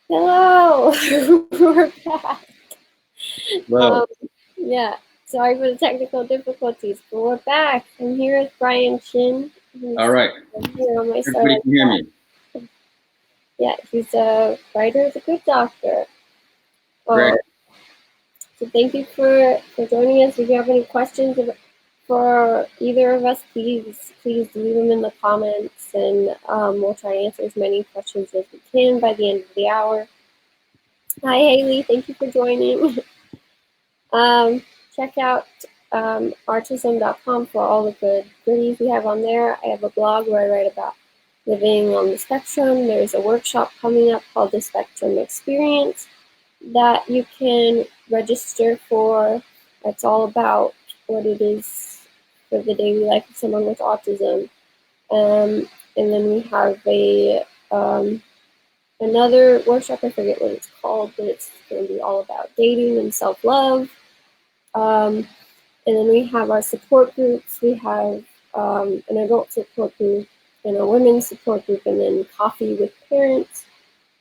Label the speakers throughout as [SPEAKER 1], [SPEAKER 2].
[SPEAKER 1] Hello, we're back.
[SPEAKER 2] Hello.
[SPEAKER 1] Um, yeah, sorry for the technical difficulties, but we're back. I'm here with Brian Shin. He's
[SPEAKER 2] All right.
[SPEAKER 1] here on my
[SPEAKER 2] Everybody
[SPEAKER 1] side.
[SPEAKER 2] can hear me.
[SPEAKER 1] Yeah, he's a writer, the Good Doctor.
[SPEAKER 2] Great.
[SPEAKER 1] Um, so thank you for joining us. If you have any questions for either of us, please leave them in the comments, and we'll try to answer as many questions as we can by the end of the hour. Hi, Haley. Thank you for joining. Um, Check out autism.com for all the good goodies we have on there. I have a blog where I write about living on the spectrum. There's a workshop coming up called the Spectrum Experience that you can register for. It's all about what it is for the daily life of someone with autism. And then we have another workshop, I forget what it's called, but it's going to be all about dating and self-love. Um, and then we have our support groups. We have an adult support group and a women's support group, and then coffee with parents.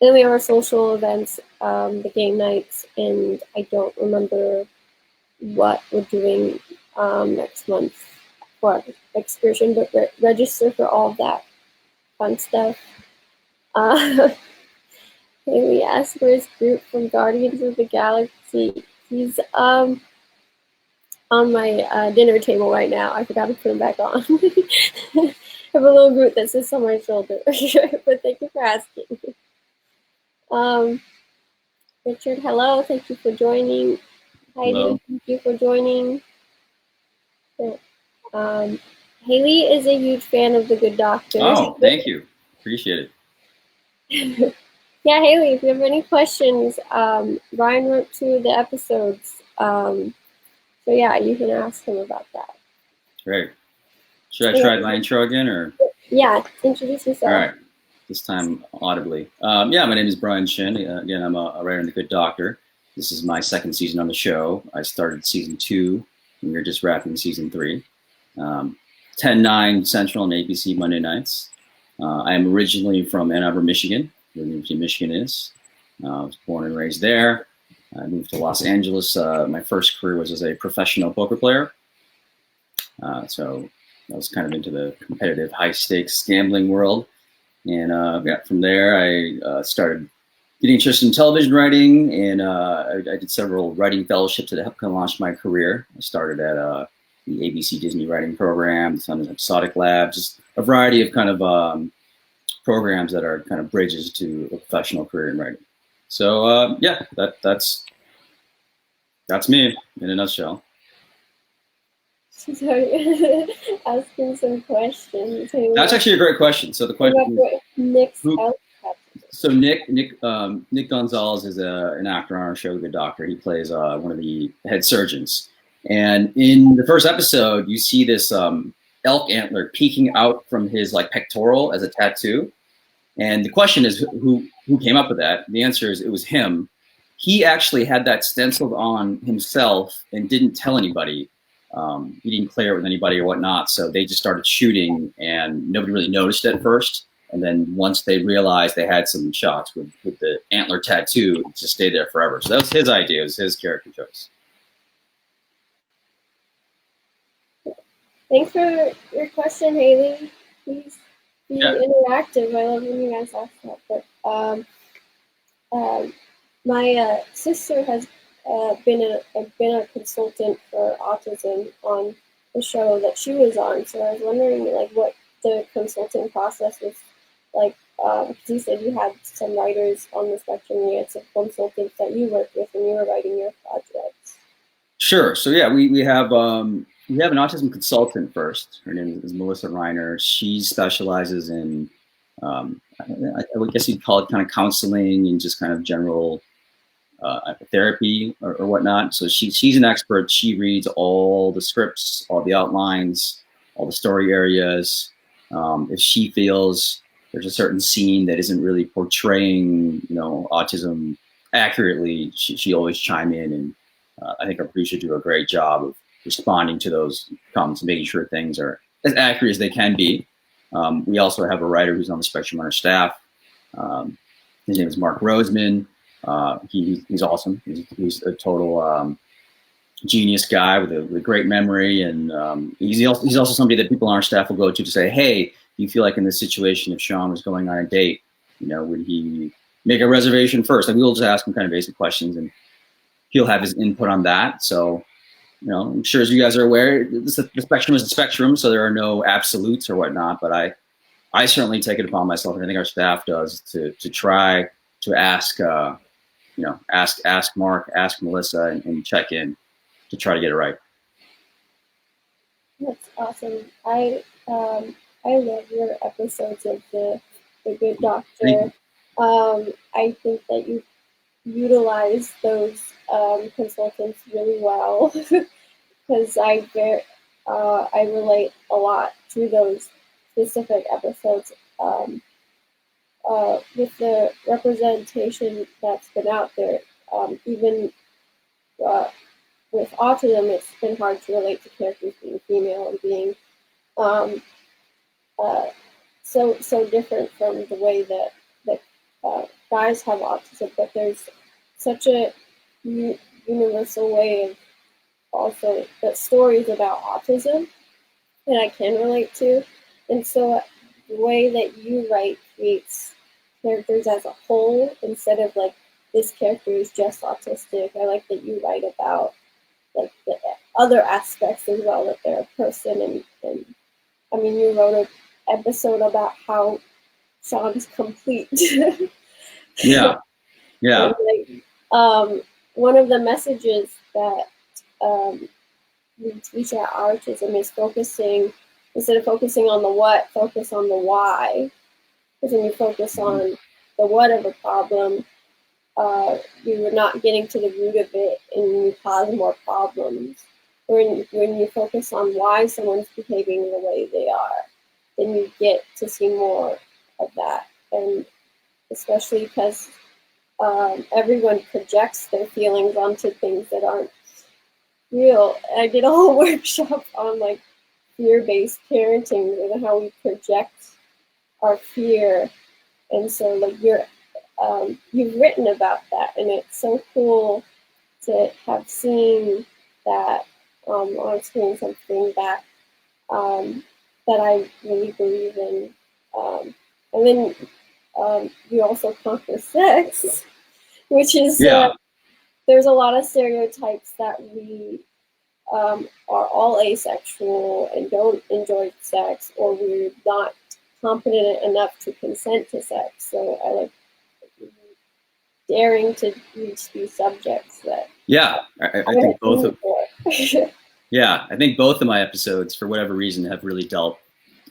[SPEAKER 1] And then we have our social events, the game nights, and I don't remember what we're doing next month for excursion, but register for all of that fun stuff. Uh, Haley asked for his group from Guardians of the Galaxy. He's on my dinner table right now. I forgot to put him back on. I have a little group that sits on my shoulder. But thank you for asking. Um, Richard, hello. Thank you for joining. Heidi,
[SPEAKER 2] Hello.
[SPEAKER 1] thank you for joining. Um, Haley is a huge fan of The Good Doctor.
[SPEAKER 2] Oh, thank you. Appreciate it.
[SPEAKER 1] Yeah, Haley, if you have any questions, Brian wrote 2 of the episodes. So yeah, you can ask him about that.
[SPEAKER 2] Great. Should I
[SPEAKER 1] Yeah,
[SPEAKER 2] try my intro again or?
[SPEAKER 1] yeah, introduce
[SPEAKER 2] All
[SPEAKER 1] yourself.
[SPEAKER 2] right. This time audibly. Yeah, my name is Brian Shin. Again, I'm a writer in The Good Doctor. This is my second season on the show. I started season 2, and we're just wrapping season 3. 10/9 Central on ABC Monday nights. I am originally from Ann Arbor, Michigan, where University of Michigan is. I was born and raised there. I moved to Los Angeles. My first career was as a professional poker player. So I was kind of into the competitive, high-stakes gambling world. And yeah, from there, I started getting interested in television writing, and I did several writing fellowships that helped kind of launch my career. I started at the ABC Disney Writing Program, some Episodic Labs, just a variety of kind of programs that are kind of bridges to a professional career in writing. So yeah, that's me in a nutshell.
[SPEAKER 1] Sorry, asking some questions.
[SPEAKER 2] That's actually a great question. So the question is,
[SPEAKER 1] Nick's
[SPEAKER 2] who?
[SPEAKER 1] out.
[SPEAKER 2] So Nick Gonzalez is an actor on our show, The Doctor. He plays one of the head surgeons. And in the first episode, you see this elk antler peeking out from his like pectoral as a tattoo. And the question is, who came up with that? The answer is, it was him. He actually had that stenciled on himself and didn't tell anybody. He didn't clear it with anybody or whatnot. So they just started shooting, and nobody really noticed at first. And then once they realized they had some shots with the antler tattoo, it just stayed there forever. So that was his idea. It was his character choice.
[SPEAKER 1] Thanks for your question, Haley. Please be
[SPEAKER 2] Yeah.
[SPEAKER 1] interactive. I love when you guys ask that. But um, my sister has been a consultant for autism on the show that she was on. So I was wondering, like, what the consulting process was like. Because you said you had some writers on the spectrum, you had some consultants that you worked with when you were writing your projects.
[SPEAKER 2] Sure. So yeah, we have an autism consultant first. Her name is Melissa Reiner. She specializes in I would guess you'd call it kind of counseling and just kind of general therapy or whatnot. So she's an expert. She reads all the scripts, all the outlines, all the story areas. If she feels there's a certain scene that isn't really portraying, autism accurately, she always chime in, and I think our producers do a great job of responding to those comments and making sure things are as accurate as they can be. We also have a writer who's on the spectrum on our staff. Um, His name is Mark Roseman. He's awesome. He's a total genius guy with a great memory, and he's also somebody that people on our staff will go to say, hey, do you feel like in this situation, if Sean was going on a date, would he make a reservation first? Like, we'll just ask him kind of basic questions, and he'll have his input on that. So, I'm sure, as you guys are aware, the spectrum is a spectrum, so there are no absolutes or whatnot. But I certainly take it upon myself, and I think our staff does, to try to ask Mark, ask Melissa, and check in to try to get it right.
[SPEAKER 1] That's awesome. I love your episodes of the Good Doctor. I think that you utilize those consultants really well because I relate a lot to those specific episodes. With the representation that's been out there, even with autism, it's been hard to relate to characters being female and being so different from the way that guys have autism. But there's such a universal way of also that stories about autism that I can relate to, and so the way that you write creates characters as a whole instead of like this character is just autistic. I like that you write about like the other aspects as well, that they're a person, and I mean, you wrote an episode about how Sean's complete.
[SPEAKER 2] Yeah.
[SPEAKER 1] And, like, one of the messages that we teach at Autism is instead of focusing on the what, focus on the why. Because when you focus on the what of a problem, you're not getting to the root of it, and you cause more problems. When you focus on why someone's behaving the way they are, then you get to see more of that. And especially because everyone projects their feelings onto things that aren't real. I did a whole workshop on like fear-based parenting and how we project our fear. And so like you've written about that, and it's so cool to have seen that on screen, something that I really believe in. And then you also conquer sex, which is there's a lot of stereotypes that we are all asexual and don't enjoy sex, or we're not competent enough to consent to sex. So I like daring to reach these subjects that
[SPEAKER 2] I think both of I think both of my episodes, for whatever reason, have really dealt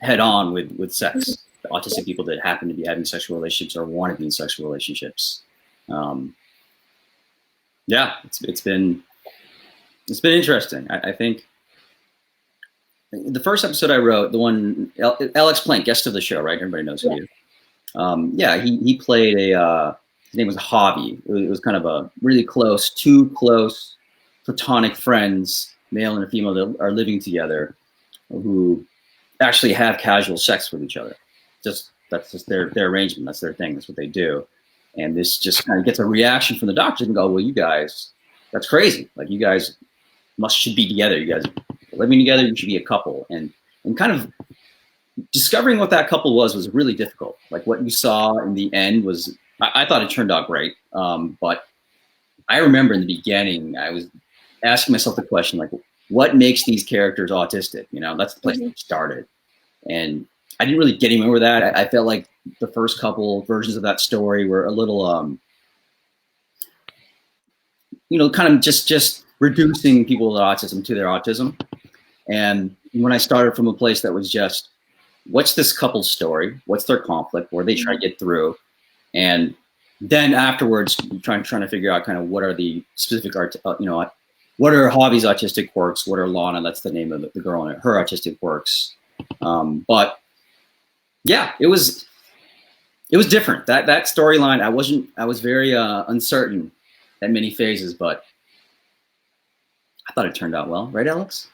[SPEAKER 2] head on with sex. The autistic people that happen to be having sexual relationships or want to be in sexual relationships. It's been interesting. I think the first episode I wrote, the one Alex Plank, guest of the show, right? Everybody knows who he is. He played his name was Hobby. It was kind of a really two close platonic friends, male and a female, that are living together, who actually have casual sex with each other. That's just their arrangement. That's their thing. That's what they do. And this just kind of gets a reaction from the doctors and go, well, you guys, that's crazy. Like, you guys should be together. You guys are living together. You should be a couple. And kind of discovering what that couple was really difficult. Like, what you saw in the end was, I thought it turned out great. But I remember in the beginning, I was asking myself the question, like, what makes these characters autistic? That's the place it started. And I didn't really get anywhere with that. I felt like the first couple versions of that story were a little, kind of just reducing people with autism to their autism. And when I started from a place that was just, what's this couple's story? What's their conflict? What are they trying to get through? And then afterwards, trying to figure out kind of what are the specific, what are Hobby's autistic quirks? What are Lana? That's the name of the girl in it. Her autistic quirks. But yeah, it was different. That storyline, I was very uncertain at many phases, but I thought it turned out well, right, Alex?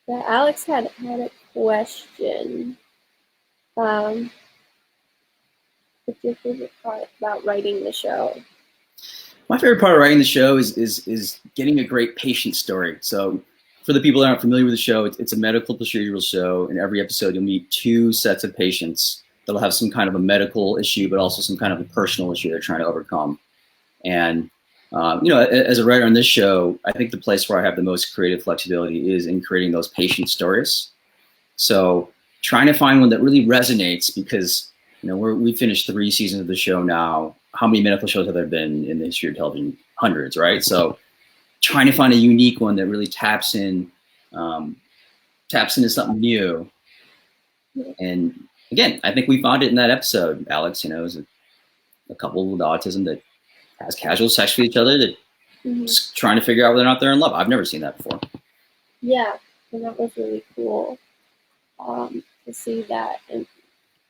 [SPEAKER 1] Alex had a question. Um, what's your favorite part about writing the show?
[SPEAKER 2] My favorite part of writing the show is getting a great patient story. So for the people that aren't familiar with the show, it's a medical procedural show. In every episode, you'll meet two sets of patients that'll have some kind of a medical issue, but also some kind of a personal issue they're trying to overcome. And as a writer on this show, I think the place where I have the most creative flexibility is in creating those patient stories. So trying to find one that really resonates, because we finished 3 seasons of the show now. How many medical shows have there been in the history of television? Hundreds, right? So trying to find a unique one that really taps into something new. And again, I think we found it in that episode, Alex. It was a couple with autism that has casual sex with each other, that just trying to figure out whether or not they're in love. I've never seen that before.
[SPEAKER 1] Yeah, and that was really cool to see that. And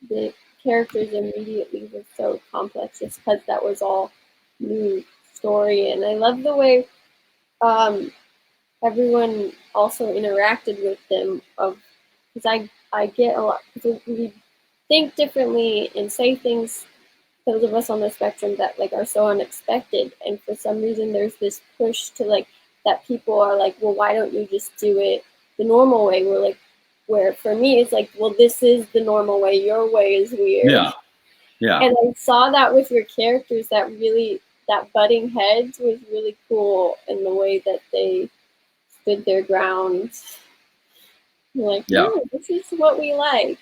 [SPEAKER 1] the characters immediately were so complex just because that was all new story. And I love the way everyone also interacted with them, because I get a lot, because we think differently and say things, those of us on the spectrum, that like are so unexpected, and for some reason there's this push to like, that people are like, well, why don't you just do it the normal way? We're like, where for me it's like, well, this is the normal way, your way is weird.
[SPEAKER 2] Yeah.
[SPEAKER 1] And I saw that with your characters, that butting heads was really cool, in the way that they stood their ground. Like, yeah, this is what we like.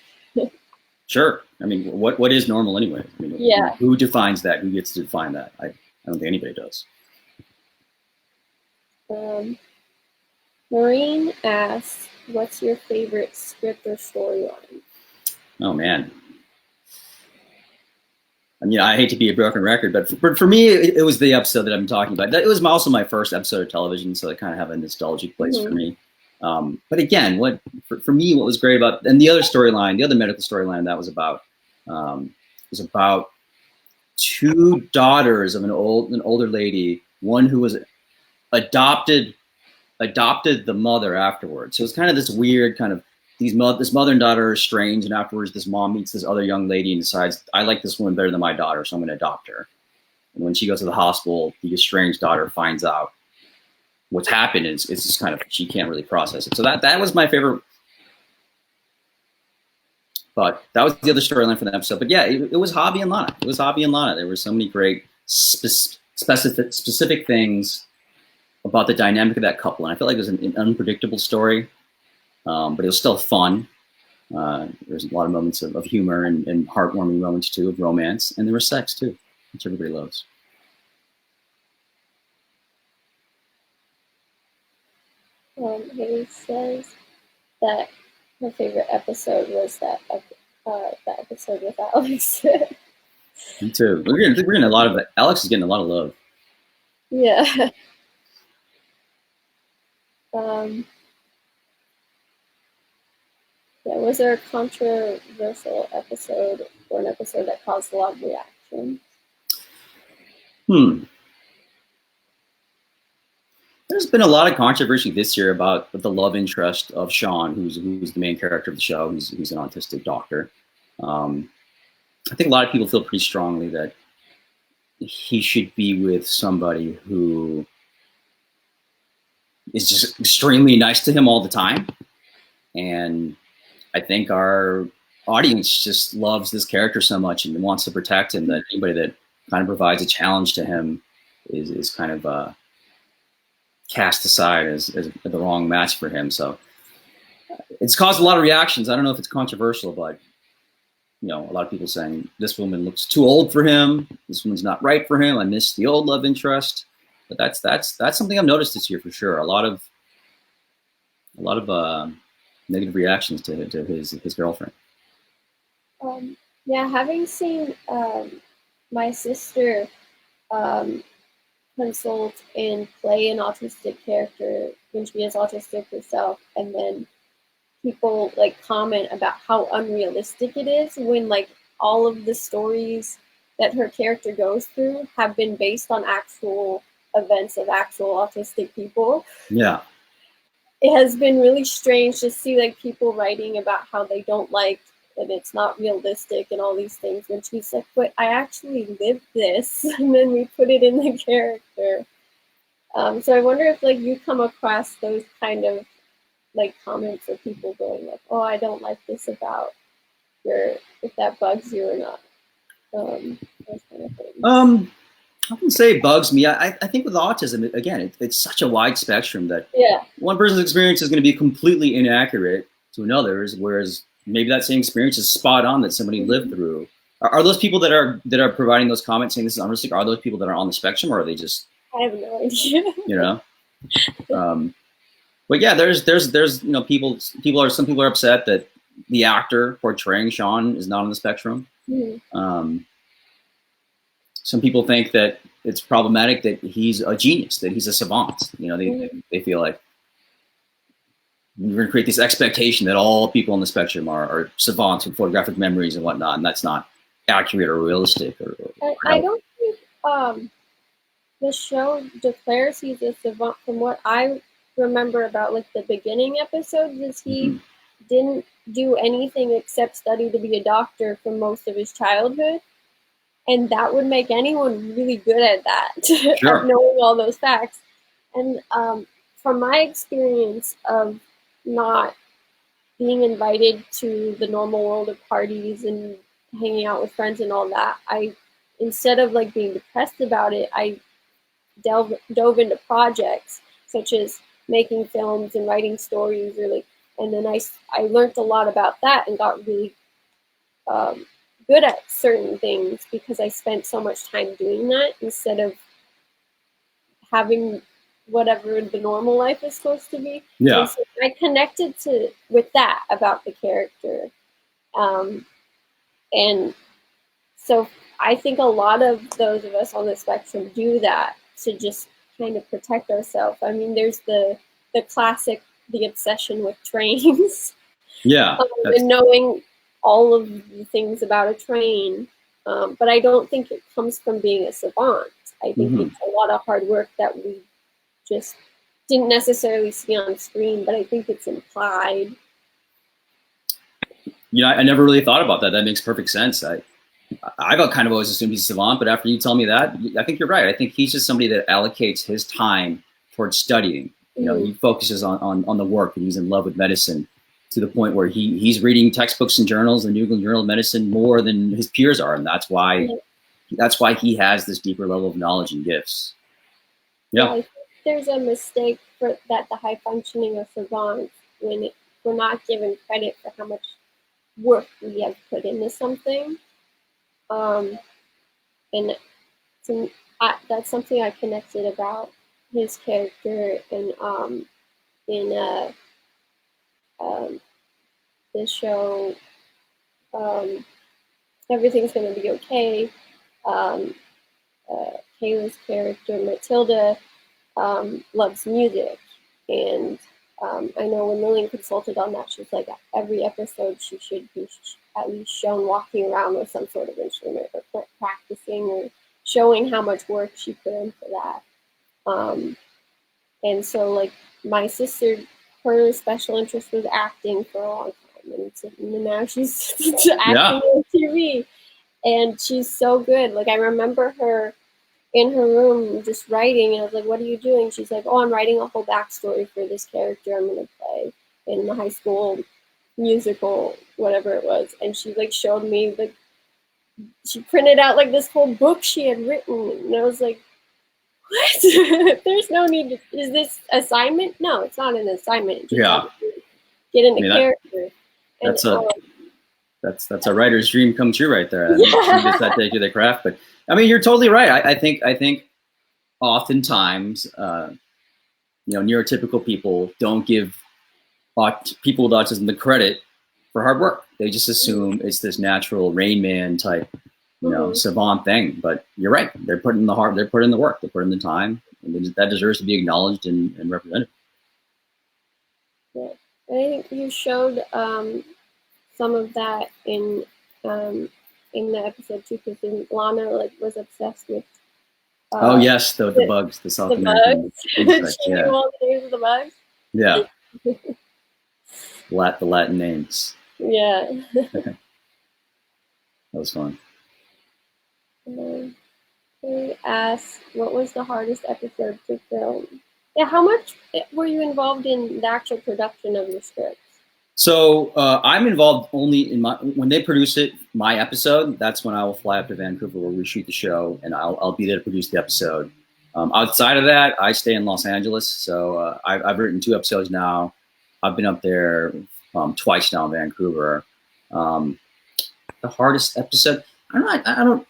[SPEAKER 2] Sure. I mean, what is normal anyway? I mean,
[SPEAKER 1] yeah.
[SPEAKER 2] Who defines that? Who gets to define that? I don't think anybody does.
[SPEAKER 1] Maureen asks, what's your favorite script or storyline?
[SPEAKER 2] Oh, man. I mean, I hate to be a broken record, but for me, it was the episode that I'm talking about. It was also my first episode of television, so it kind of have a nostalgic place for me. But again, for me, what was great about, and the other storyline, the other medical storyline that was about 2 daughters of an older lady, one who was adopted the mother afterwards. So it's kind of this weird kind of, this mother and daughter are strange, and afterwards this mom meets this other young lady and decides, I like this woman better than my daughter, so I'm going to adopt her. And when she goes to the hospital, the estranged daughter finds out what's happened. It's just kind of, she can't really process it. So that was my favorite. But that was the other storyline for the episode. But yeah, it was Hobby and Lana. It was Hobby and Lana. There were so many great specific things about the dynamic of that couple. And I felt like it was an unpredictable story, but it was still fun. There's a lot of moments of humor and heartwarming moments too, of romance. And there was sex too, which everybody loves.
[SPEAKER 1] Haley says that her favorite episode was that episode with Alex.
[SPEAKER 2] Me too. We're getting a lot of it. Alex is getting a lot of love.
[SPEAKER 1] Yeah. Was there a controversial episode, or an episode that caused a lot of reaction?
[SPEAKER 2] There's been a lot of controversy this year about the love interest of Sean, who's the main character of the show. He's an autistic doctor. I think a lot of people feel pretty strongly that he should be with somebody who is just extremely nice to him all the time. And I think our audience just loves this character so much and wants to protect him, that anybody that kind of provides a challenge to him is kind of cast aside as the wrong match for him. So it's caused a lot of reactions. I don't know if it's controversial, but a lot of people saying this woman looks too old for him. This woman's not right for him. I miss the old love interest. But that's something I've noticed this year for sure. A lot of negative reactions to his girlfriend.
[SPEAKER 1] Yeah, having seen my sister consult and play an autistic character when she is autistic herself, and then people like comment about how unrealistic it is when like all of the stories that her character goes through have been based on actual events of actual autistic people.
[SPEAKER 2] Yeah.
[SPEAKER 1] It has been really strange to see like people writing about how they don't like and it's not realistic and all these things. And she's like, but I actually lived this, and then we put it in the character. So I wonder if like you come across those kind of like comments or people going like, oh, I don't like this about if that bugs you or not. Those kind of things.
[SPEAKER 2] I wouldn't say it bugs me. I think with autism, again, it's such a wide spectrum that one person's experience is going to be completely inaccurate to another's, whereas maybe that same experience is spot on that somebody lived through. Are those people that are providing those comments saying this is unrealistic? Are those people that are on the spectrum, or are they just?
[SPEAKER 1] I have no idea.
[SPEAKER 2] You know, but yeah, there's you know, some people are upset that the actor portraying Sean is not on the spectrum. Mm-hmm. Some people think that it's problematic that he's a genius, that he's a savant. You know, they feel like we're going to create this expectation that all people on the spectrum are savants with photographic memories and whatnot, and that's not accurate or realistic.
[SPEAKER 1] I don't think the show declares he's a savant. From what I remember about like the beginning episodes, is he didn't do anything except study to be a doctor for most of his childhood. And that would make anyone really good at that,
[SPEAKER 2] sure.
[SPEAKER 1] At knowing all those facts. And from my experience of not being invited to the normal world of parties and hanging out with friends and all that, instead of like being depressed about it, I dove into projects such as making films and writing stories, and then I learned a lot about that and got really good at certain things because I spent so much time doing that instead of having whatever the normal life is supposed to be.
[SPEAKER 2] Yeah.
[SPEAKER 1] And so I connected with that about the character. And so I think a lot of those of us on the spectrum do that to just kind of protect ourselves. I mean, there's the classic, the obsession with trains.
[SPEAKER 2] Yeah.
[SPEAKER 1] And knowing all of the things about a train, but I don't think it comes from being a savant. I think it's a lot of hard work that we just didn't necessarily see on screen, but I think it's implied.
[SPEAKER 2] You know, I never really thought about that. That makes perfect sense. I've kind of always assumed he's a savant, but after you tell me that, I think you're right. I think he's just somebody that allocates his time towards studying. You know, he focuses on the work, and he's in love with medicine, to the point where he's reading textbooks and journals, the New England Journal of Medicine, more than his peers are, and that's why he has this deeper level of knowledge and gifts. Yeah,
[SPEAKER 1] I think there's a mistake that the high functioning of savants, when we're not given credit for how much work we have put into something, and that's something I connected about his character in this show, Everything's Gonna Be Okay. Kayla's character, Matilda, loves music. And I know when Lillian consulted on that, she's like, every episode she should be at least shown walking around with some sort of instrument or practicing or showing how much work she put into that. And so, like, my sister, her special interest was acting for a long time, and now she's acting on TV, and she's so good. Like, I remember her in her room just writing, and I was like, "What are you doing?" She's like, "Oh, I'm writing a whole backstory for this character I'm gonna play in the high school musical, whatever it was." And she like showed me, like, she printed out like this whole book she had written, and I was like, what? There's no need to, is this assignment? No, it's not an assignment. Just get into character.
[SPEAKER 2] That's a writer's dream come true right there. I think she gets that day to the craft. But I mean, you're totally right. I think oftentimes, neurotypical people don't give people with autism the credit for hard work. They just assume it's this natural Rain Man type, savant thing. But you're right. They're putting in the work. They're putting in the time, and that deserves to be acknowledged and represented.
[SPEAKER 1] Yeah, I think you showed some of that in the episode too, because Lana was obsessed with.
[SPEAKER 2] Oh yes, the bugs, the South American insects.
[SPEAKER 1] She knew all the names of the bugs.
[SPEAKER 2] Yeah. The Latin names.
[SPEAKER 1] Yeah.
[SPEAKER 2] That was fun.
[SPEAKER 1] They asked, what was the hardest episode to film? Yeah, how much were you involved in the actual production of your scripts?
[SPEAKER 2] So I'm involved only in when they produce it, my episode. That's when I will fly up to Vancouver where we shoot the show, and I'll be there to produce the episode. Outside of that, I stay in Los Angeles. So I've written 2 episodes now. I've been up there twice now in Vancouver. The hardest episode, I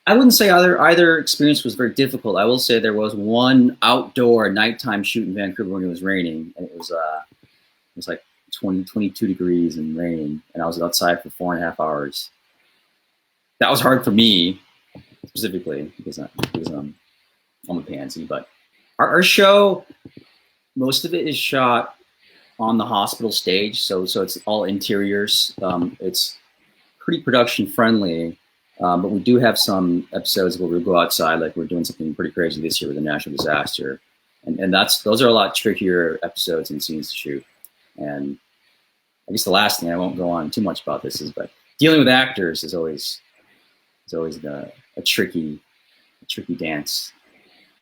[SPEAKER 2] wouldn't say either experience was very difficult. I will say there was one outdoor nighttime shoot in Vancouver when it was raining, and it was like 22 degrees and raining, and I was outside for 4.5 hours. That was hard for me specifically because I'm a pansy. But our show, most of it is shot on the hospital stage, so it's all interiors. It's pretty production friendly, but we do have some episodes where we go outside, like we're doing something pretty crazy this year with a natural disaster, and those are a lot trickier episodes and scenes to shoot. And I guess the last thing, I won't go on too much about this, is but dealing with actors is always a tricky dance.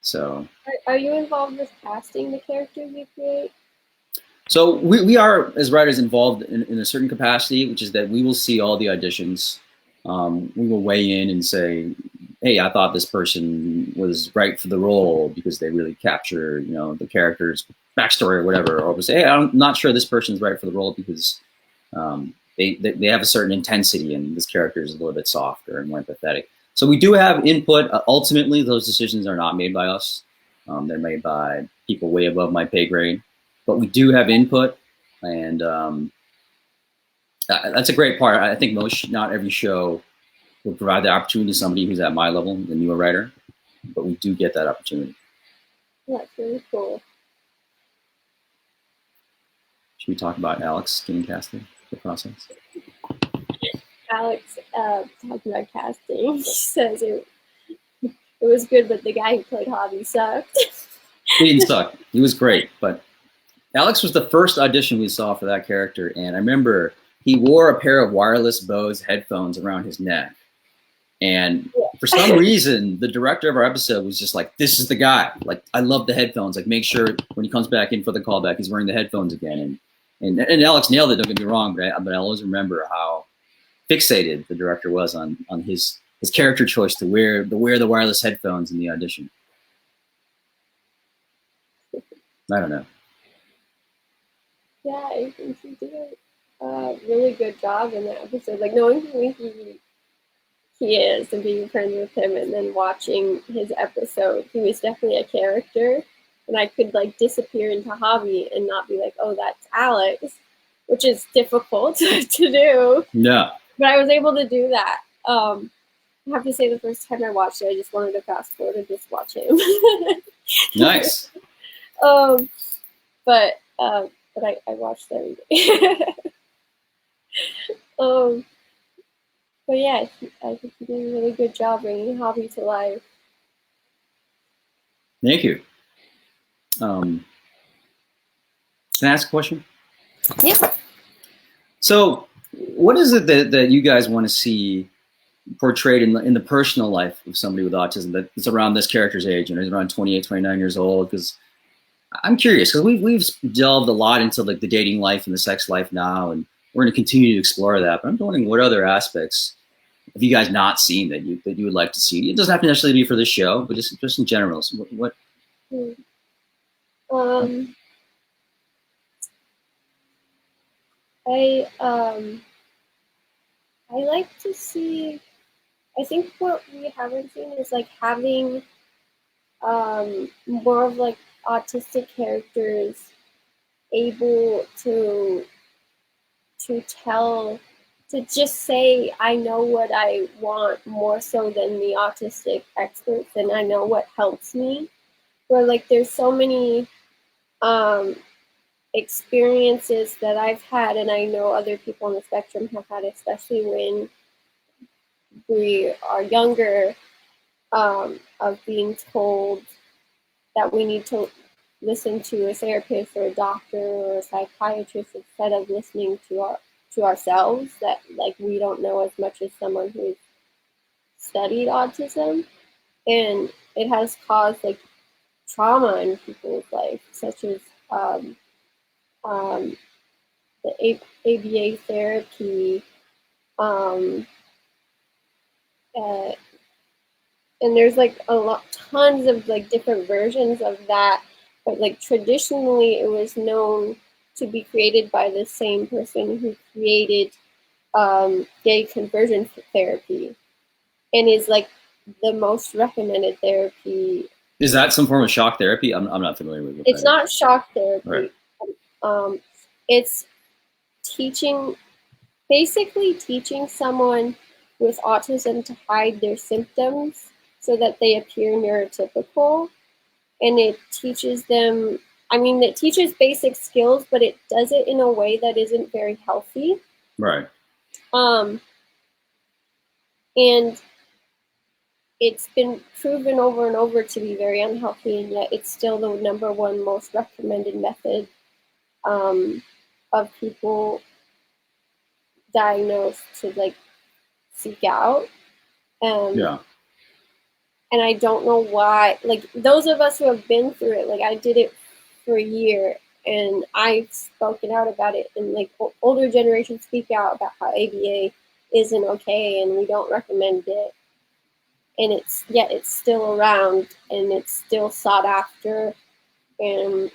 [SPEAKER 2] So
[SPEAKER 1] Are you involved with casting the characters you create?
[SPEAKER 2] So we are, as writers, involved in a certain capacity, which is that we will see all the auditions. We will weigh in and say, hey, I thought this person was right for the role because they really capture, the character's backstory or whatever. Or we'll say, hey, I'm not sure this person's right for the role because they have a certain intensity and this character is a little bit softer and more empathetic. So we do have input. Ultimately, those decisions are not made by us. They're made by people way above my pay grade. But we do have input, and that's a great part. I think not every show will provide the opportunity to somebody who's at my level, the newer writer, but we do get that opportunity.
[SPEAKER 1] That's really cool.
[SPEAKER 2] Should we talk about Alex getting casted, the process?
[SPEAKER 1] Alex talking about casting. He says it was good, but the guy who played Hobby sucked.
[SPEAKER 2] He didn't suck. He was great, but Alex was the first audition we saw for that character, and I remember he wore a pair of wireless Bose headphones around his neck. And for some reason, the director of our episode was just like, this is the guy. Like, I love the headphones. Like, make sure when he comes back in for the callback, he's wearing the headphones again. And Alex nailed it, don't get me wrong, but I always remember how fixated the director was on his character choice to wear the wireless headphones in the audition. I don't know.
[SPEAKER 1] Yeah, I think he did a really good job in that episode. Like, knowing who he is and being friends with him and then watching his episode, he was definitely a character. And I could, like, disappear into Hobby and not be like, oh, that's Alex, which is difficult to do.
[SPEAKER 2] Yeah.
[SPEAKER 1] But I was able to do that. I have to say, the first time I watched it, I just wanted to fast forward and just watch him.
[SPEAKER 2] Nice.
[SPEAKER 1] But I watched every day. But yeah, I think he did a really good job bringing Hobby to life.
[SPEAKER 2] Thank you. Can I ask a question?
[SPEAKER 1] Yeah.
[SPEAKER 2] So, what is it that you guys want to see portrayed in the personal life of somebody with autism that's around this character's age, and is around 28, 29 years old? Because I'm curious, because we've delved a lot into like the dating life and the sex life now, and we're going to continue to explore that. But I'm wondering what other aspects have you guys not seen that you would like to see? It doesn't have to necessarily be for the show, but just in general. So what?
[SPEAKER 1] I like to see. I think what we haven't seen is like having more of like autistic characters able to tell, to just say, I know what I want more so than the autistic experts, and I know what helps me. Where like there's so many experiences that I've had, and I know other people on the spectrum have had, especially when we are younger, of being told that we need to listen to a therapist or a doctor or a psychiatrist instead of listening to to ourselves that like we don't know as much as someone who's studied autism, and it has caused like trauma in people's life, such as um, the ABA therapy, um, uh, and there's like tons of like different versions of that. But like traditionally, it was known to be created by the same person who created gay conversion therapy, and is like the most recommended therapy.
[SPEAKER 2] Is that some form of shock therapy? I'm not familiar with it.
[SPEAKER 1] It's not shock therapy.
[SPEAKER 2] Right.
[SPEAKER 1] It's basically teaching someone with autism to hide their symptoms so that they appear neurotypical. And it teaches them, it teaches basic skills, but it does it in a way that isn't very healthy.
[SPEAKER 2] Right.
[SPEAKER 1] And it's been proven over and over to be very unhealthy, and yet it's still the #1 most recommended method of people diagnosed to like seek out.
[SPEAKER 2] Yeah.
[SPEAKER 1] And I don't know why, like those of us who have been through it, like I did it for a year and I've spoken out about it, and like older generations speak out about how ABA isn't okay and we don't recommend it. And it's still around and it's still sought after. And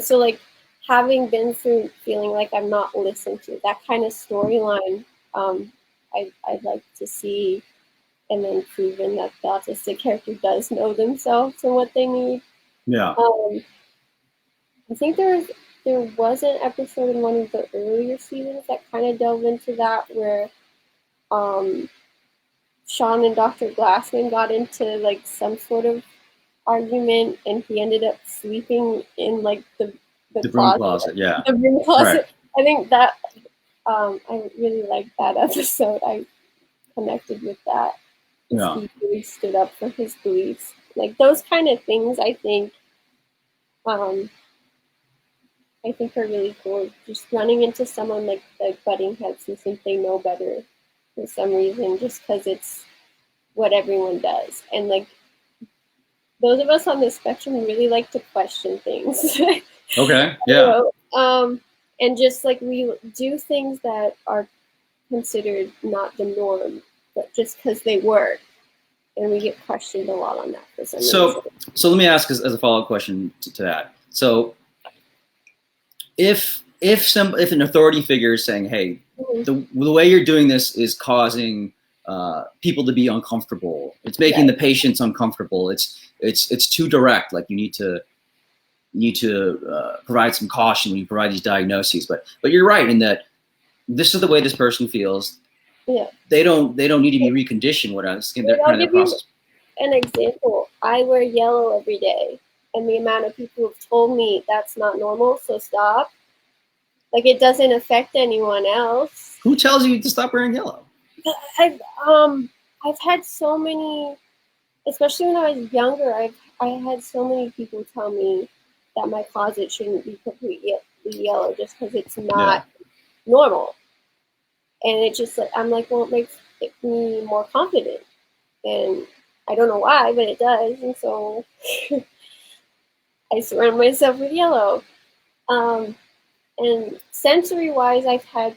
[SPEAKER 1] so like having been through feeling like I'm not listened to, that kind of storyline, I'd like to see, and then proven that the autistic character does know themselves and what they need.
[SPEAKER 2] Yeah.
[SPEAKER 1] I think there was an episode in one of the earlier seasons that kind of delved into that, where Sean and Dr. Glassman got into like some sort of argument, and he ended up sleeping in like the
[SPEAKER 2] broom closet. Yeah.
[SPEAKER 1] The broom closet.
[SPEAKER 2] Right.
[SPEAKER 1] I think that I really liked that episode. I connected with that.
[SPEAKER 2] Yeah.
[SPEAKER 1] He really stood up for his beliefs. Like those kind of things, I think are really cool. Just running into someone like butting heads who think they know better for some reason, just because it's what everyone does. And like those of us on the spectrum really like to question things.
[SPEAKER 2] Okay. Yeah.
[SPEAKER 1] And just like we do things that are considered not the norm, but just because they work. And we get questioned a lot on that for some reason.
[SPEAKER 2] So let me ask as a follow-up question to that. So if an authority figure is saying, hey, the way you're doing this is causing people to be uncomfortable, it's making the patients uncomfortable, it's too direct, like you need to provide some caution when you provide these diagnoses, but you're right in that this is the way this person feels.
[SPEAKER 1] Yeah.
[SPEAKER 2] They don't need to be reconditioned. What else?
[SPEAKER 1] I'll give you an example. I wear yellow every day, and the amount of people who've told me that's not normal, so stop. Like it doesn't affect anyone else.
[SPEAKER 2] Who tells you to stop wearing yellow?
[SPEAKER 1] I've had so many, especially when I was younger. I had so many people tell me that my closet shouldn't be completely yellow just because it's not normal. And it just like I'm like, well, it makes me more confident, and I don't know why, but it does. And so I surround myself with yellow. And sensory wise, I've had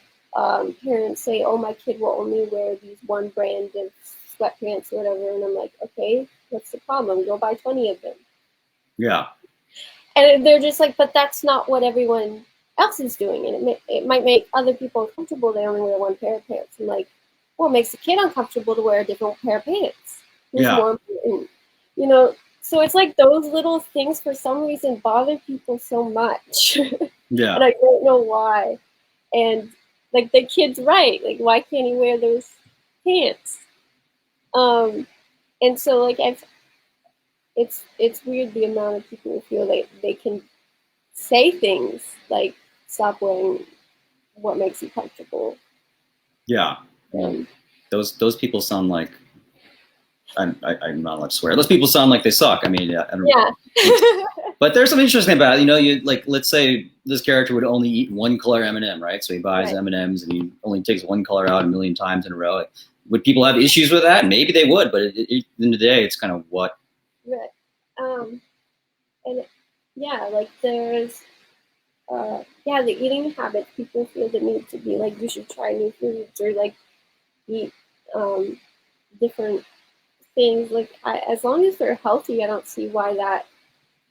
[SPEAKER 1] parents say, oh, my kid will only wear these one brand of sweatpants or whatever. And I'm like, okay, what's the problem? Go buy 20 of them.
[SPEAKER 2] Yeah.
[SPEAKER 1] And they're just like, but that's not what everyone else is doing. And it might make other people uncomfortable. They only wear one pair of pants. I'm like, well, it makes the kid uncomfortable to wear a different pair of pants. More important, so it's like those little things for some reason bother people so much.
[SPEAKER 2] Yeah.
[SPEAKER 1] And I don't know why. And like the kid's right. Like, why can't he wear those pants? And so like it's weird the amount of people who feel like they can say things like stop wearing what makes you comfortable.
[SPEAKER 2] Yeah. Those people sound like I'm not allowed to swear. Those people sound like they suck. I mean, I don't know.
[SPEAKER 1] Yeah.
[SPEAKER 2] But there's something interesting about it. You like, let's say this character would only eat one color M&M, right? So he buys
[SPEAKER 1] Right.
[SPEAKER 2] M&Ms and he only takes one color out a million times in a row. Would people have issues with that? Maybe they would, but at the end of the day, it's kind of what.
[SPEAKER 1] Right. And yeah, like there's the eating habits. People feel the need to be like, you should try new foods or like eat different things. Like as long as they're healthy, I don't see why that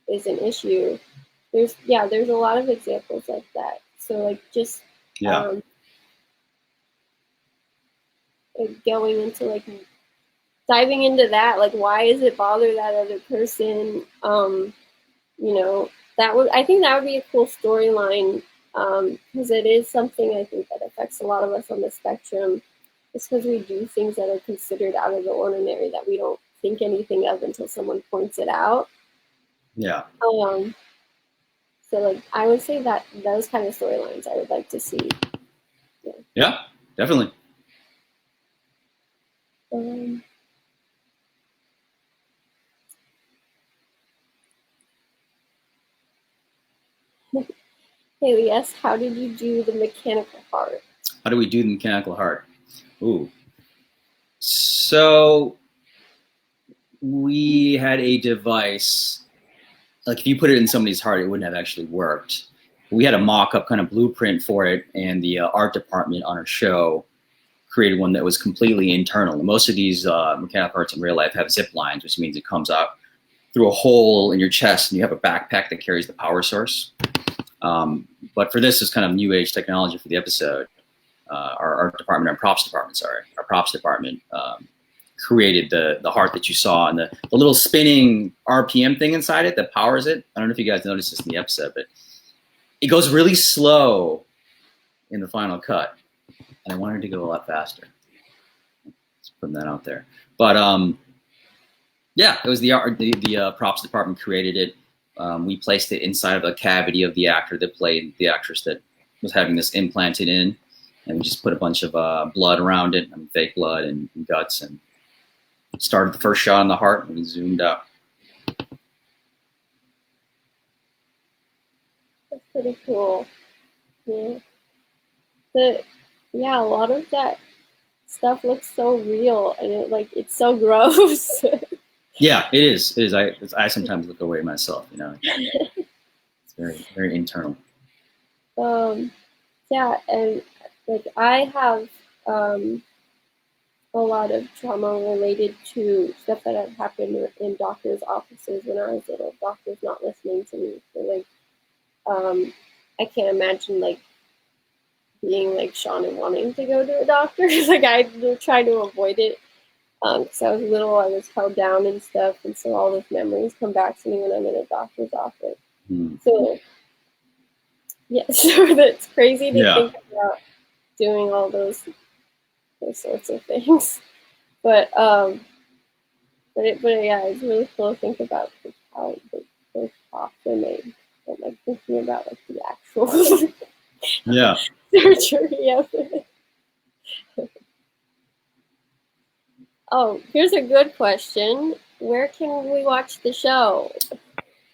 [SPEAKER 1] is an issue. There's a lot of examples like that. So like just
[SPEAKER 2] Yeah.
[SPEAKER 1] going into like diving into that, like why does it bother that other person? I think that would be a cool storyline, because it is something I think that affects a lot of us on the spectrum. It's because we do things that are considered out of the ordinary that we don't think anything of until someone points it out.
[SPEAKER 2] Yeah.
[SPEAKER 1] So like I would say that those kind of storylines I would like to see.
[SPEAKER 2] Yeah, definitely.
[SPEAKER 1] Haley, yes, how did you do the mechanical heart?
[SPEAKER 2] How do we do the mechanical heart? Ooh. So we had a device, like if you put it in somebody's heart, it wouldn't have actually worked. We had a mock-up kind of blueprint for it, and the art department on our show created one that was completely internal. Most of these mechanical hearts in real life have zip lines, which means it comes out through a hole in your chest, and you have a backpack that carries the power source. But for this is kind of new age technology for the episode. Our props department created the heart that you saw and the little spinning RPM thing inside it that powers it. I don't know if you guys noticed this in the episode, but it goes really slow in the final cut, and I wanted to go a lot faster. Just putting that out there. But it was the props department created it. We placed it inside of the cavity of the actor that played the actress that was having this implanted in, and we just put a bunch of blood around it, fake blood and guts, and started the first shot on the heart, and we zoomed out.
[SPEAKER 1] That's pretty cool. Yeah. A lot of that stuff looks so real, and it's so gross.
[SPEAKER 2] Yeah, it is. It is. I sometimes look away myself. It's very, very internal.
[SPEAKER 1] Yeah, and like I have a lot of trauma related to stuff that had happened in doctors' offices when I was little. Doctors not listening to me. So I can't imagine being like Sean and wanting to go to a doctor. Like I try to avoid it. Because I was little, I was held down and stuff, and so all those memories come back to me when I'm in a doctor's office. So so that's crazy to think about doing all those sorts of things. But it's really cool to think about how those props are made, and thinking about the actual surgery of it. Oh, here's a good question. Where can we watch the show?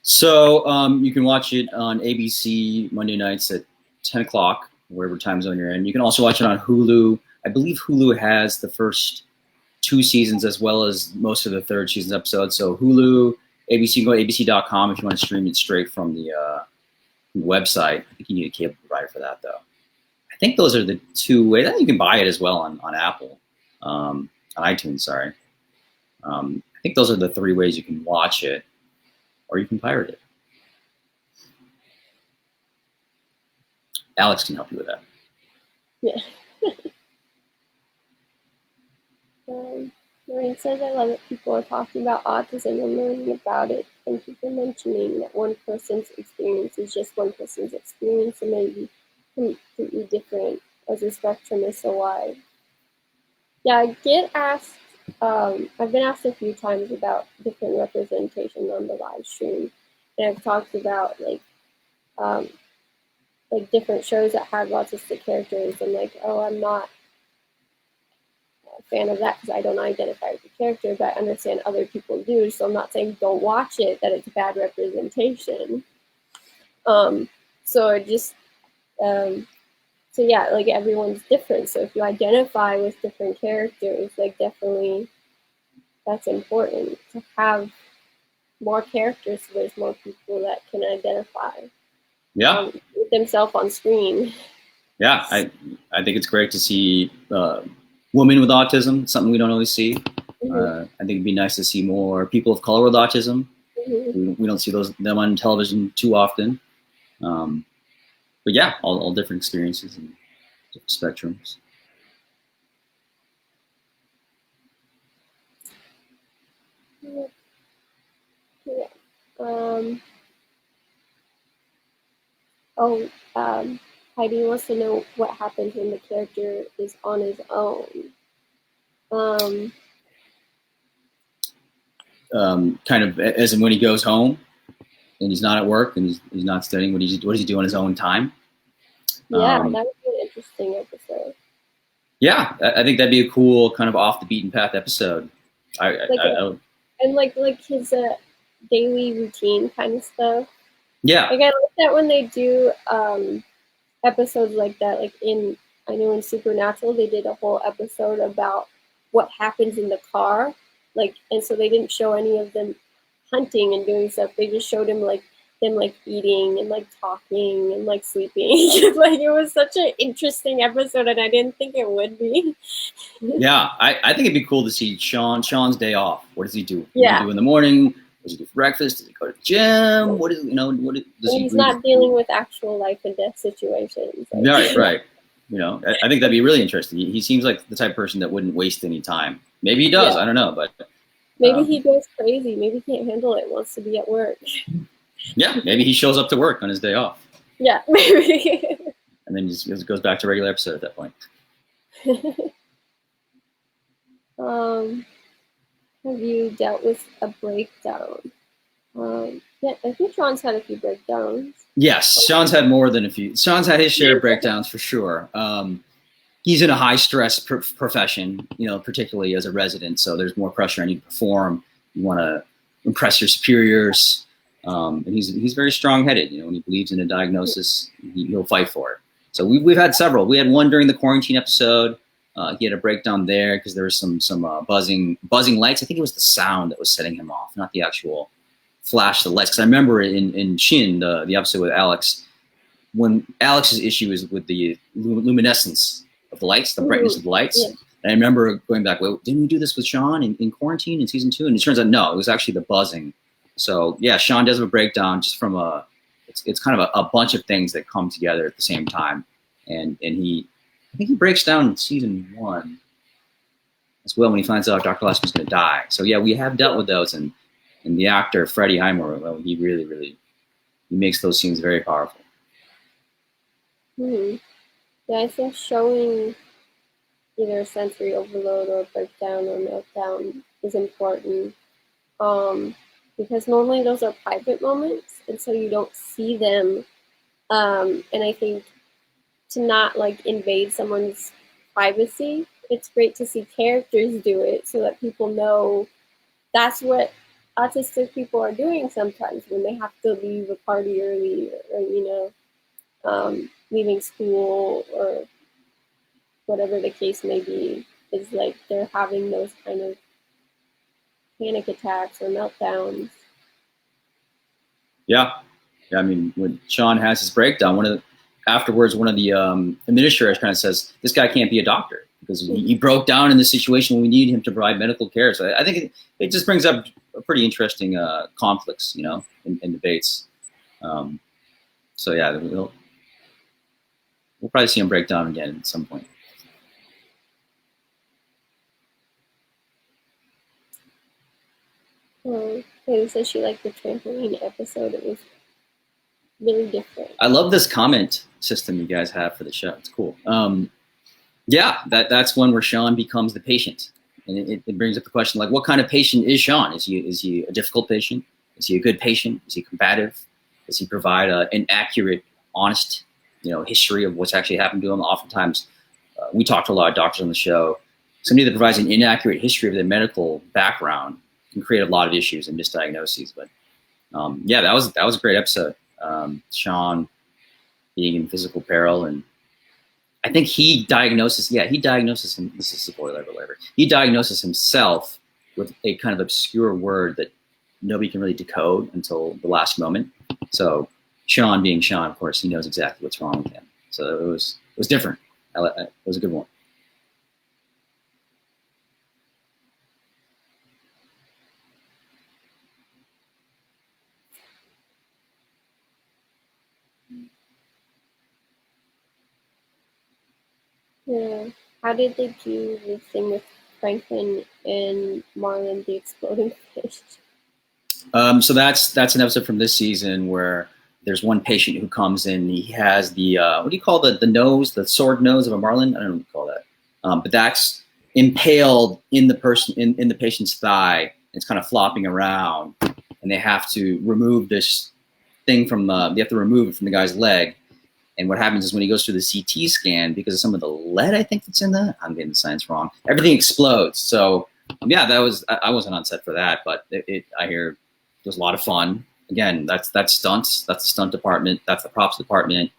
[SPEAKER 2] So you can watch it on ABC Monday nights at 10 o'clock, wherever time zone you're in. You can also watch it on Hulu. I believe Hulu has the first 2 seasons as well as most of the third season's episodes. So Hulu, ABC, you can go to abc.com if you want to stream it straight from the website. I think you need a cable provider for that, though. I think those are the 2 ways. I think you can buy it as well on Apple, on iTunes, sorry. I think those are the 3 ways you can watch it, or you can pirate it. Alex can help you with that.
[SPEAKER 1] Yeah. Maureen says, I love it. People are talking about autism and learning about it. Thank you for mentioning that one person's experience is just one person's experience and maybe completely different as the spectrum is so wide. Yeah, I get asked, I've been asked a few times about different representation on the live stream. And I've talked about different shows that have autistic characters and I'm not fan of that because I don't identify with the character, but I understand other people do. So I'm not saying don't watch it, that it's bad representation. So it just, so yeah, like everyone's different. So if you identify with different characters, like definitely that's important to have more characters so there's more people that can identify with themselves on screen.
[SPEAKER 2] Yeah, I think it's great to see women with autism, something we don't always see. I think it'd be nice to see more people of color with autism. We don't see them on television too often. But yeah, all different experiences and different spectrums.
[SPEAKER 1] Heidi wants to know what happens when the character is on his own.
[SPEAKER 2] Kind of as in when he goes home and he's not at work and he's not studying, what does he do on his own time?
[SPEAKER 1] Yeah, that would be an interesting episode.
[SPEAKER 2] Yeah, I think that'd be a cool kind of off the beaten path episode.
[SPEAKER 1] And like his daily routine kind of stuff.
[SPEAKER 2] Yeah.
[SPEAKER 1] Like I like that when they do episodes like that. Like I know in Supernatural they did a whole episode about what happens in the car. Like, and so they didn't show any of them hunting and doing stuff. They just showed them like eating and like talking and like sleeping. Like it was such an interesting episode, and I didn't think it would be.
[SPEAKER 2] Yeah, I think it'd be cool to see Sean's day off. What does he do? What
[SPEAKER 1] does
[SPEAKER 2] he do in the morning? What does he do for breakfast? Does he go to the gym? What is
[SPEAKER 1] he's not dealing with actual life and death situations.
[SPEAKER 2] Like, right. I think that'd be really interesting. He seems like the type of person that wouldn't waste any time. Maybe he does. I don't know, but
[SPEAKER 1] maybe he goes crazy. Maybe he can't handle it. Wants to be at work.
[SPEAKER 2] Yeah, maybe he shows up to work on his day off.
[SPEAKER 1] Yeah, maybe.
[SPEAKER 2] And then just goes back to regular episode at that point.
[SPEAKER 1] Have you dealt with a breakdown? Yeah, I think Sean's had a few breakdowns.
[SPEAKER 2] Yes, Sean's had more than a few. Sean's had his share of breakdowns for sure. He's in a high stress profession, particularly as a resident. So there's more pressure on you to perform. You want to impress your superiors. And he's very strong-headed. When he believes in a diagnosis, he'll fight for it. So we've had several. We had one during the quarantine episode. He had a breakdown there because there was some buzzing lights. I think it was the sound that was setting him off, not the actual flash of the lights. Because I remember in Shin, the episode with Alex, when Alex's issue is with the luminescence of the lights, the brightness of the lights. Yeah. And I remember going back, well, didn't we do this with Sean in quarantine in season 2? And it turns out, no, it was actually the buzzing. So yeah, Sean does have a breakdown just from it's kind of a bunch of things that come together at the same time. And I think he breaks down in season 1 as well when he finds out Dr. Lashman's going to die. So yeah, we have dealt with those. And the actor, Freddie Highmore, well, he really he makes those scenes very powerful.
[SPEAKER 1] Yeah, I think showing either a sensory overload or breakdown or meltdown is important. Because normally those are private moments, and so you don't see them. And I think to not like invade someone's privacy, it's great to see characters do it so that people know that's what autistic people are doing sometimes when they have to leave a party early or leaving school or whatever the case may be, is like they're having those kind of panic attacks or meltdowns.
[SPEAKER 2] Yeah. I mean, when Sean has his breakdown, one of the administrators kind of says, this guy can't be a doctor because he broke down in the situation when we need him to provide medical care. So I think it just brings up a pretty interesting conflicts, in debates. So yeah, we'll probably see him break down again at some point.
[SPEAKER 1] Haley says she liked the trampoline episode. It was really different.
[SPEAKER 2] I love this comment system you guys have for the show. It's cool. Yeah, that's one where Sean becomes the patient. And it brings up the question, like, what kind of patient is Sean? Is he a difficult patient? Is he a good patient? Is he combative? Does he provide an accurate, honest, history of what's actually happened to him? Oftentimes, we talk to a lot of doctors on the show, somebody that provides an inaccurate history of their medical background can create a lot of issues and misdiagnoses. But yeah, that was a great episode. Sean being in physical peril, and I think he diagnoses him. This is spoiler alert. He diagnoses himself with a kind of obscure word that nobody can really decode until the last moment. So Sean, being Sean, of course, he knows exactly what's wrong with him. So it was different. It was a good one.
[SPEAKER 1] Yeah. How did they do the thing with Franklin and Marlin, the exploding fish?
[SPEAKER 2] So that's an episode from this season where there's one patient who comes in. He has the what do you call the nose, the sword nose of a marlin? I don't know what you call that, but that's impaled in the in the patient's thigh. It's kind of flopping around, and they have to remove this thing from they have to remove it from the guy's leg. And what happens is when he goes through the CT scan, because of some of the lead, I think that's in that. I'm getting the science wrong. Everything explodes. So yeah, that was I wasn't on set for that, but I hear it was a lot of fun. Again, that's stunts. That's the stunt department. That's the props department.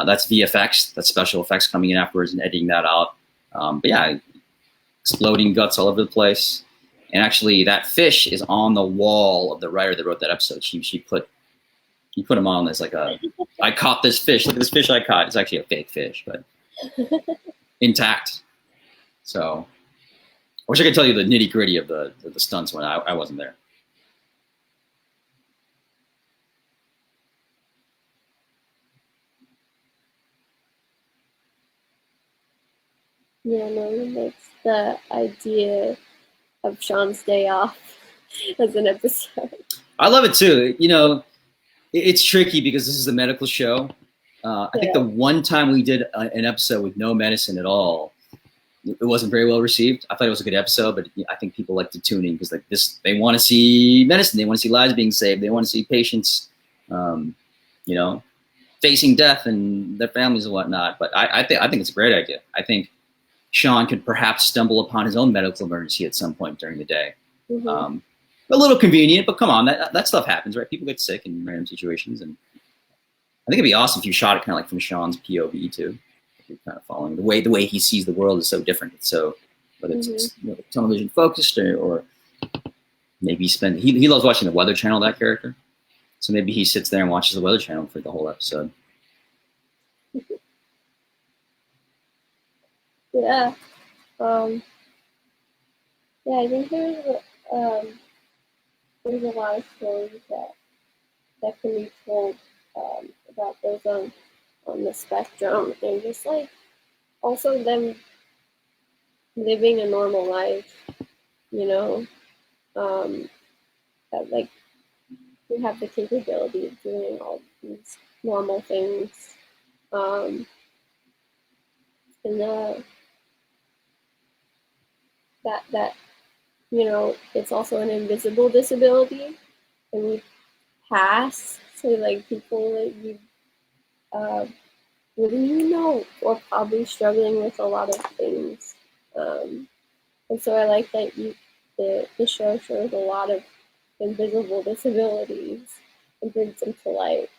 [SPEAKER 2] That's VFX. That's special effects coming in afterwards and editing that out. But yeah, exploding guts all over the place. And actually, that fish is on the wall of the writer that wrote that episode. He put him on as like I caught this fish. Look at this fish I caught. It's actually a fake fish, but intact. So I wish I could tell you the nitty gritty of the stunts when I wasn't there.
[SPEAKER 1] Yeah, no, it makes the idea of Sean's day off as an episode.
[SPEAKER 2] I love it too. You know, it's tricky because this is a medical show. I think the one time we did an episode with no medicine at all, it wasn't very well received. I thought it was a good episode, but I think people like to tune in because like this, they want to see medicine, they want to see lives being saved, they want to see patients, you know, facing death and their families and whatnot. But I think it's a great idea. I think Sean could perhaps stumble upon his own medical emergency at some point during the day. Mm-hmm. A little convenient, but come on, that stuff happens, right? People get sick in random situations, and I think it'd be awesome if you shot it kind of like from Sean's POV too. You're kind of following the way he sees the world is so different. It's so whether it's television focused or maybe he loves watching the Weather Channel, that character. So maybe he sits there and watches the Weather Channel for the whole episode.
[SPEAKER 1] Yeah. Yeah, I think there's a lot of stories that can be told about those on the spectrum, and just like also them living a normal life, you know, that like we have the capability of doing all these normal things, and that you know, it's also an invisible disability, and we pass to like people that you wouldn't you know, or probably struggling with a lot of things. And so I like that the show shows a lot of invisible disabilities and brings them to light.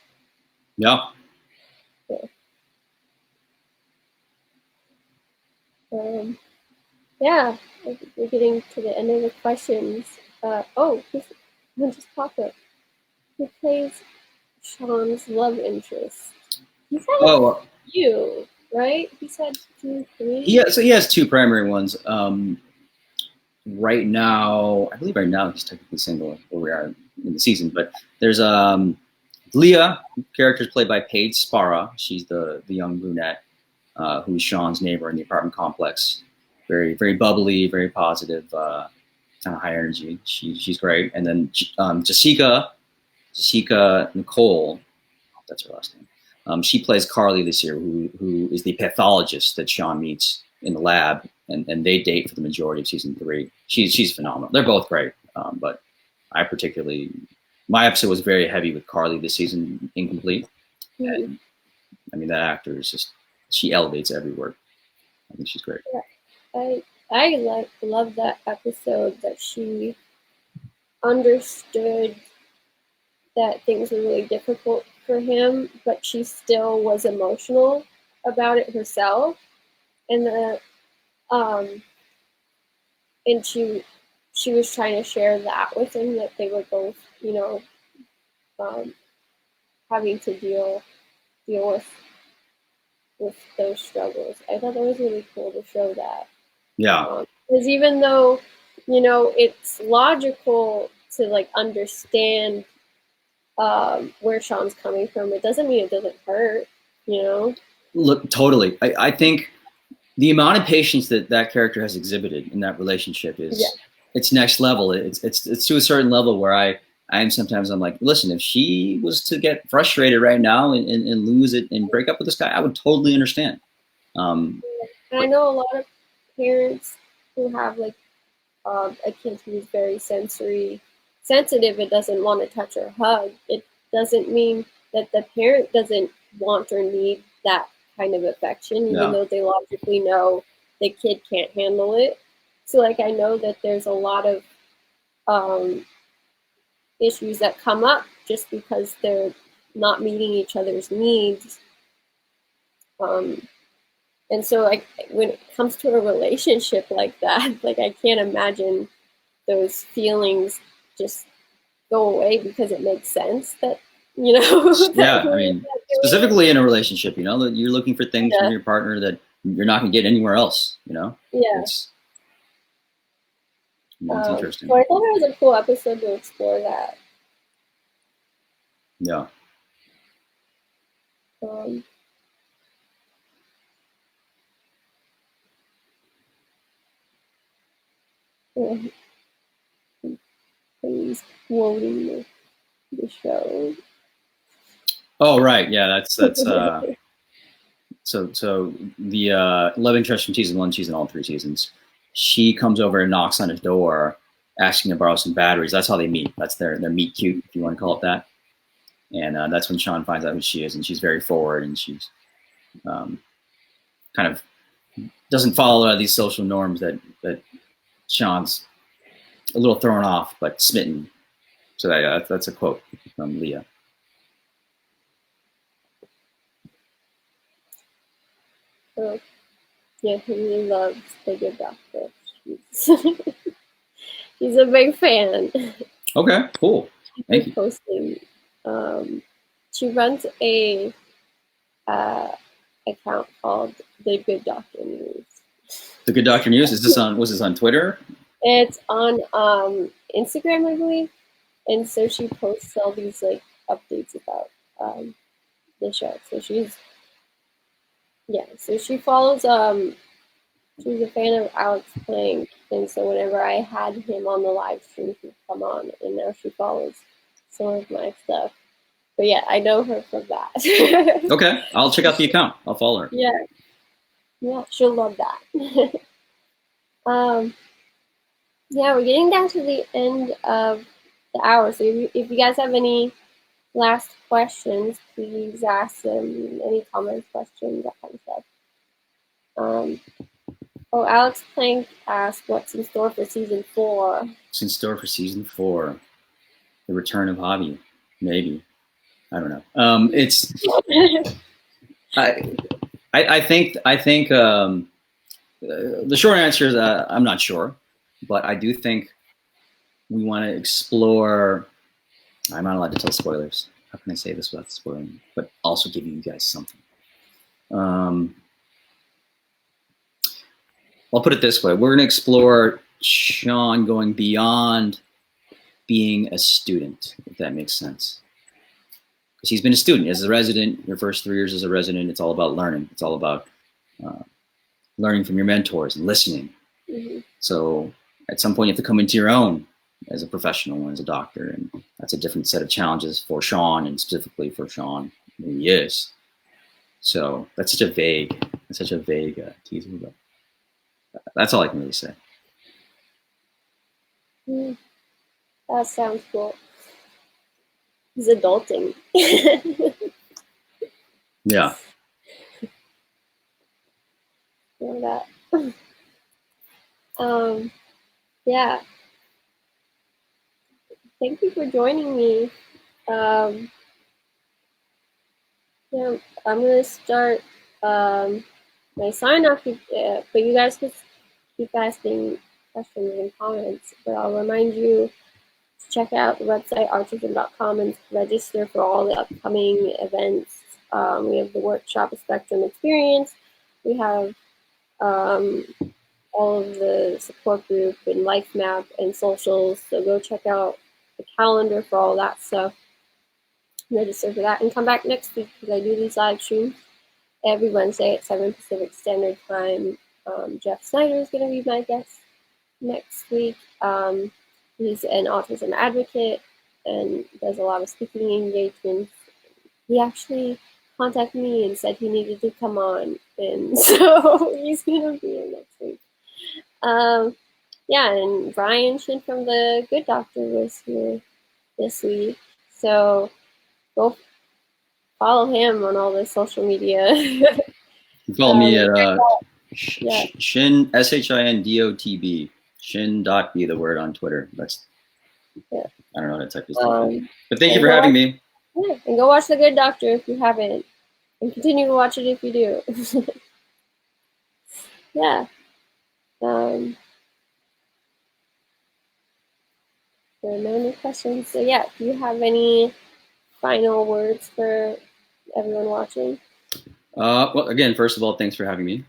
[SPEAKER 2] Yeah.
[SPEAKER 1] Yeah, we're getting to the end of the questions. One just popped up. Who plays Sean's love interest? He said you, right? He said 2, 3.
[SPEAKER 2] Yeah, so he has 2 primary ones. Right now, I believe he's technically single where we are in the season, but there's Leah, character is played by Paige Sparra. She's the young brunette who's Sean's neighbor in the apartment complex. Very, very bubbly, very positive, kind of high energy. She's great. And then Jessica Nicole, that's her last name. She plays Carly this year, who is the pathologist that Sean meets in the lab, and they date for the majority of season 3. She's phenomenal. They're both great, but my episode was very heavy with Carly this season, Incomplete. Mm-hmm. And, I mean, that actor is she elevates every word. I think she's great.
[SPEAKER 1] Yeah. love that episode that she understood that things were really difficult for him, but she still was emotional about it herself, and the um, and she was trying to share that with him, that they were both, um, having to deal with those struggles. I thought that was really cool to show that.
[SPEAKER 2] Yeah.
[SPEAKER 1] Because even though, it's logical to like understand where Sean's coming from, it doesn't mean it doesn't hurt,
[SPEAKER 2] Look, totally. I think the amount of patience that character has exhibited in that relationship is it's next level. It's to a certain level where I'm like, listen, if she was to get frustrated right now and lose it and break up with this guy, I would totally understand.
[SPEAKER 1] And I know a lot of parents who have like a kid who's very sensitive and doesn't want to touch or hug. It doesn't mean that the parent doesn't want or need that kind of affection, even though they logically know the kid can't handle it. So like I know that there's a lot of issues that come up just because they're not meeting each other's needs. And so like when it comes to a relationship like that, like I can't imagine those feelings just go away because it makes sense that
[SPEAKER 2] I mean, specifically in a relationship, that you're looking for things from your partner that you're not going to get anywhere else. It's interesting.
[SPEAKER 1] So I thought it was a cool episode to explore that.
[SPEAKER 2] Yeah.
[SPEAKER 1] He's quoting the show.
[SPEAKER 2] Oh right, yeah, that's so the love interest from season 1, she's in all 3 seasons. She comes over and knocks on his door, asking to borrow some batteries. That's how they meet. That's their meet cute, if you want to call it that. And that's when Sean finds out who she is, and she's very forward, and she's kind of doesn't follow these social norms that Sean's a little thrown off, but smitten. So that's a quote from Leah.
[SPEAKER 1] So, yeah, he really loves The Good Doctor. He's a big fan.
[SPEAKER 2] Okay, cool. Thank you.
[SPEAKER 1] Posting. She runs a account called The Good Doctor News.
[SPEAKER 2] The Good Doctor News? Was this on Twitter?
[SPEAKER 1] It's on Instagram, I believe. And so she posts all these like updates about the show. So she follows she's a fan of Alex Plank, and so whenever I had him on the live stream, he'd come on, and now she follows some of my stuff. But yeah, I know her from that.
[SPEAKER 2] Okay, I'll check out the account. I'll follow her.
[SPEAKER 1] Yeah, she'll love that. Yeah, we're getting down to the end of the hour, so if you guys have any last questions, please ask them. Any comments, questions, that kind of stuff. Alex Plank asked, what's in store for season 4?
[SPEAKER 2] What's in store for season 4? The return of Hobby, maybe. I don't know. It's. I think the short answer is I'm not sure, but I do think we want to explore. I'm not allowed to tell spoilers. How can I say this without spoiling? But also giving you guys something. I'll put it this way. We're going to explore Sean going beyond being a student, if that makes sense. Because he's been a student. As a resident, your first 3 years as a resident, it's all about learning. It's all about learning from your mentors and listening. Mm-hmm. So at some point, you have to come into your own as a professional and as a doctor. And that's a different set of challenges for Sean, and specifically for Sean, who he is. So that's such a vague teaser, but that's all I can really say.
[SPEAKER 1] That sounds cool. He's adulting.
[SPEAKER 2] Yeah.
[SPEAKER 1] That. Yeah, thank you for joining me. Yeah, I'm gonna start my sign off, but you guys can keep asking questions and comments. But I'll remind you to check out the website autism.com and register for all the upcoming events. We have the workshop, a Spectrum Experience. We have all of the support group and life map and socials. So go check out the calendar for all that stuff. Register for that and come back next week because I do these live streams every Wednesday at 7 Pacific Standard Time. Jeff Snyder is going to be my guest next week. He's an autism advocate and does a lot of speaking engagements. He actually contacted me and said he needed to come on, and so he's going to be here next week. Yeah, and Brian Shin from The Good Doctor was here this week. So go follow him on all the social media.
[SPEAKER 2] You follow me at Shin, SHINDOTB. Shin.B, the word on Twitter. That's, I don't know how to type this thing. But thank you for having me.
[SPEAKER 1] Yeah, and go watch The Good Doctor if you haven't. And continue to watch it if you do. Yeah. There are no any questions. So yeah, do you have any final words for everyone watching?
[SPEAKER 2] Well, again, first of all, thanks for having me.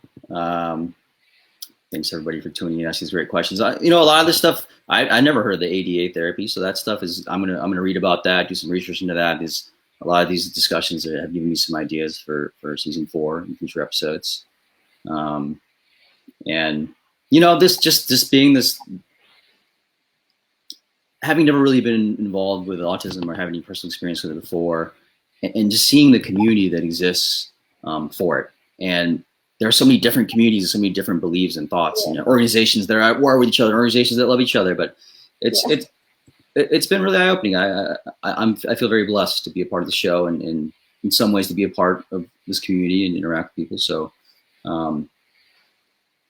[SPEAKER 2] Thanks everybody for tuning in, asking these great questions. A lot of this stuff I never heard of the ADA therapy, so that stuff is I'm gonna read about that, do some research into that. Is a lot of these discussions that have given me some ideas for season 4 and future episodes. And this being this, having never really been involved with autism or having any personal experience with it before, and just seeing the community that exists for it. And there are so many different communities and so many different beliefs and thoughts, and organizations that are at war with each other, organizations that love each other. But it's been really eye-opening. I feel very blessed to be a part of the show, and in some ways to be a part of this community and interact with people. So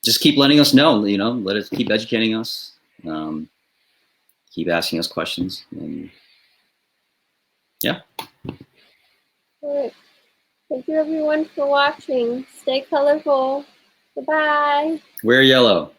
[SPEAKER 2] just keep letting us know, let us keep educating us, keep asking us questions, and yeah.
[SPEAKER 1] All right. Thank you everyone for watching. Stay colorful. Goodbye.
[SPEAKER 2] Wear yellow.